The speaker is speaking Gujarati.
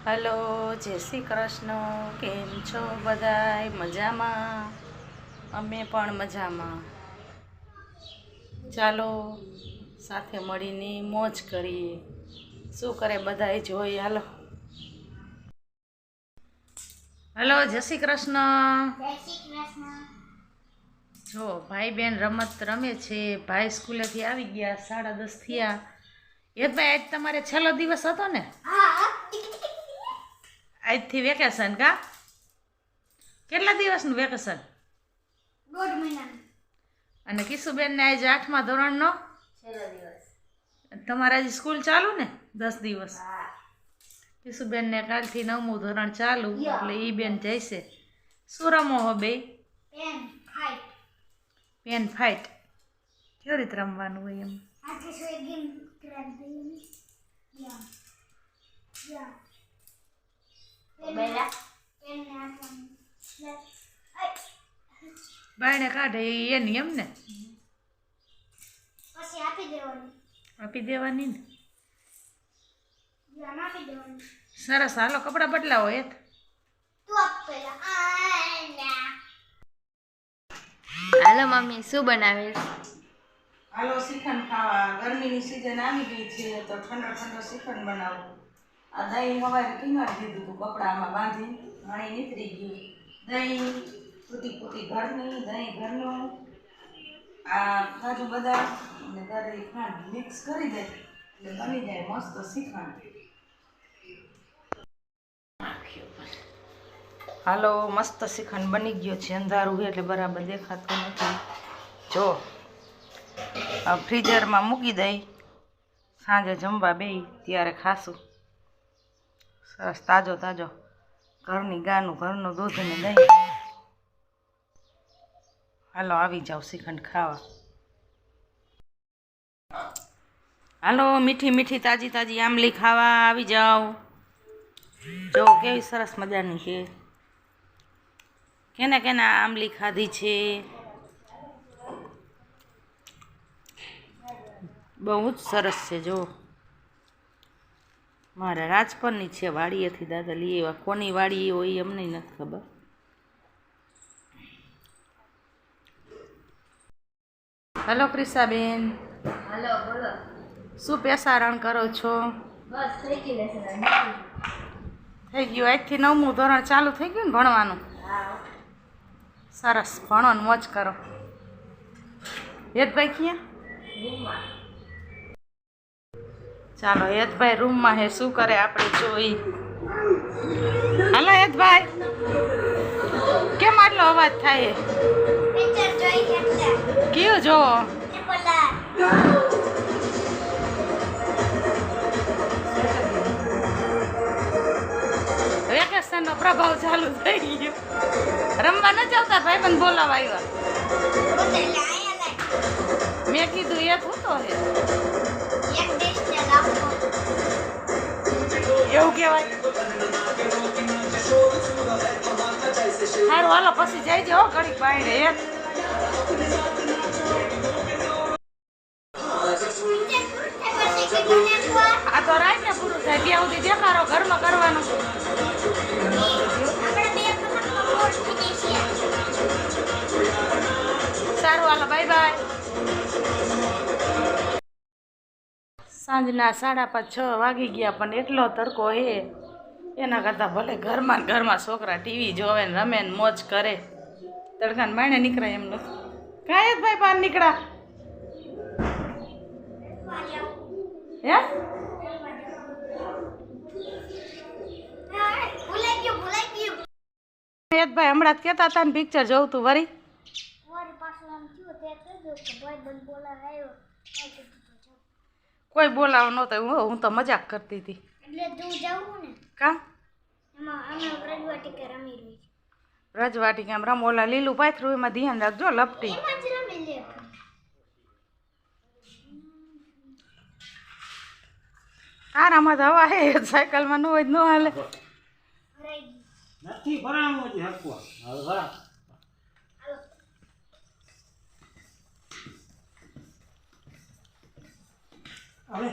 हेलो जय श्री कृष्ण। केम छो बधाय? मजामां? अमे पण मजामां। चालो साथे मळीने मौज करीए। शुं करे बधाय जोई? हालो हेलो जय श्री कृष्ण। जय श्री कृष्ण। जो भाई बेन रमत रमे छे। भाई स्कूलेथी आवी गया, 10:30 थया। યદભાઈ આજ તમારે છેલ્લો દિવસ હતો ને? આજથી વેકેશન કા? કેટલા દિવસનું વેકેશન? 1.5 મહિનાનું. અને કિશુબેનને આજે 8મા ધોરણનો છેલ્લો દિવસ. તમારે આજે સ્કૂલ ચાલુ ને 10 દિવસ? કિશુબેનને કાલથી 9મું ધોરણ ચાલુ, એટલે ઈ બેન જઈશે. શું રમો હો બે? Pen fight. પેન ફાઇટ કેવી રીતે રમવાનું હોય એમ? આજે સો એક ગેમ કરાવી યા બેલા પેન ને આપવાનું. બાયણે કાઢે એની એમ ને? પછી આપી દેવાનું. આપી દેવાની ને? યા આપી દેવાનું. સરસ, હાલો કપડાં બદલાવો. તું આપ પેલા. હાલો મમ્મી, શું બનાવીશ? હાલો શ્રીખંડ ખાવા. ગરમીની સિઝન આવી ગઈ છે તો ઠંડો ઠંડો શ્રીખંડ બનાવો. આ દહીં સવારે ટીંગાડી દીધું હતું કપડામાં બાંધી, ઘણી નીકળી ગયું. દહીં ફૂટી ઘરની, દહીં ઘરનું, આ કાજુ બદામ અને દરેક ખાંડ મિક્સ કરી દે એટલે બની જાય મસ્ત શ્રીખંડ. હાલો મસ્ત શ્રીખંડ બની ગયો છે. અંધારું છે એટલે બરાબર દેખાતું નથી. જો ફ્રીઝરમાં મૂકી દઈ, સાંજે જમવા બેય ત્યારે ખાશું. સરસ તાજો તાજો ઘરની ગાનું, ઘરનું દૂધ ને દહીં. હાલો આવી જાઓ શ્રીખંડ ખાવા. હાલો મીઠી મીઠી તાજી તાજી આંબલી ખાવા આવી જાઓ. જો કેવી સરસ મજાની છે. કેને કેને આંબલી ખાધી છે? બહુ જ સરસ છે. જો મારા રાજપરની છે, વાડીએથી દાદા લઈ આવ્યા. કોની વાડી હોય અમને નથી ખબર. હલો ક્રિશાબેન. હાલો બોલો. શું પેસારણ કરો છો? બસ થઈ ગઈ લેસન. થઈ ગયું. આજથી 9મું ધોરણ ચાલુ થઈ ગયું ને ભણવાનું? સરસ, ભણો ને મોજ કરો. યદભાઈ ક્યાં? ચાલો યદભાઈ રૂમમાં હે, શું કરે આપણે જોઈ. હાલો યદભાઈ, કેમ આટલો અવાજ થાય? પિક્ચર જોઈ એટલે કયું જોવો? પેલા વેકેશનનો પ્રભાવ ચાલુ થઈ ગયો. રમવા ન જતા ભાઈ બંધ બોલાવા આવ્યા. બોલે આયા લે મેં કીધું એ થતો હે એક ડિશ ને લાવો. એવું કહેવાય. સારું હાલો પછી જઈ જાઓ ઘડીક બાયણે. એક આ તો રાઈને પૂરું થાય ત્યાં સુધી દેખાડો ઘરમાં કરવાનું. સારું હાલો બાય બાય. સાંજના 5:30 વાગી ગયા પણ એટલો તડકો હે, એના કરતાં ભલે ઘરમાં ને ઘરમાં છોકરા ટીવી જોવે ને રમે ને મોજ કરે. તડકાને માણે નીકળાય એમ નથી. કાંઈ જ ભાઈ બહાર નીકળ્યા હે? ભાઈ હમણાં જ કહેતા હતા ને પિક્ચર જોવું તું વરી? કોઈ બોલાવો નહોતો. હું તો મજાક કરતી હતી. એટલે તું જાવું ને કા? એમાં અમે રજવાટિકા રમી રહી છે. રજવાટિકા આમ રમો. ઓલા લીલું પાથરું એમાં ધ્યાન રાખજો લપટી. એમાં જ રમી લે. આરામાં તો હવા હે, સાયકલમાં ન હોય ન હાલે. નથી ભરાણું હજી હરખું. હવે ભરા. હવે